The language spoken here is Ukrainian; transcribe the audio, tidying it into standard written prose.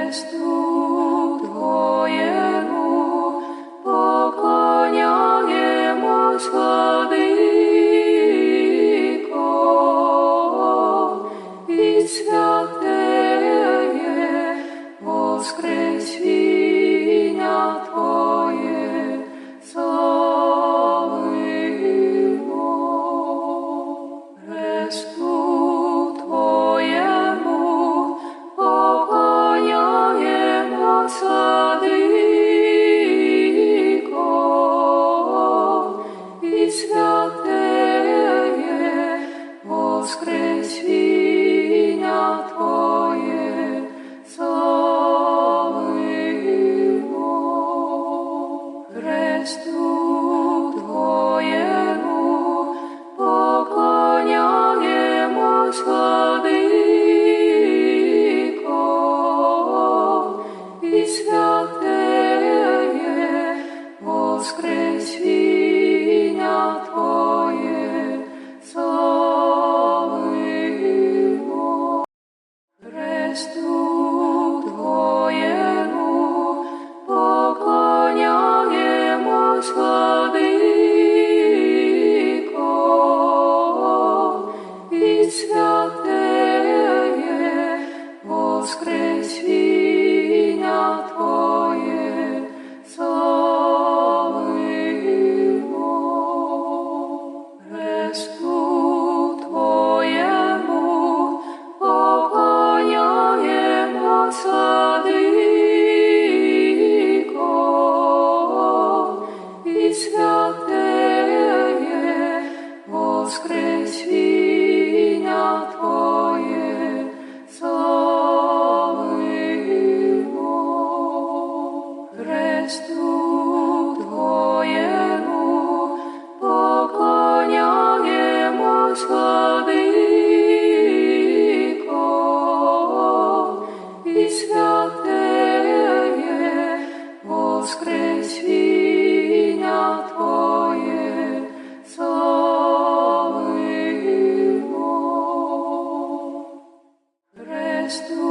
Христу Твоєму поклоняємось, Владико, і святеє воскресіння Твоє славимо. Христу Твоєму поклоняємось, Владико, і святеє воскресіння Твоє славимо. Христу Твоєму поклоняємось, Владико, і святеє воскресіння Твоє славимо. Христу Твоєму поклоняємось, Владико, і святеє воскресіння Твоє славимо. Христу Твоєму поклоняємось, Владико, і святеє воскресіння Твоє славимо. Христу Твоєму поклоняємось, Владико, і святеє воскресіння Твоє славимо. Христу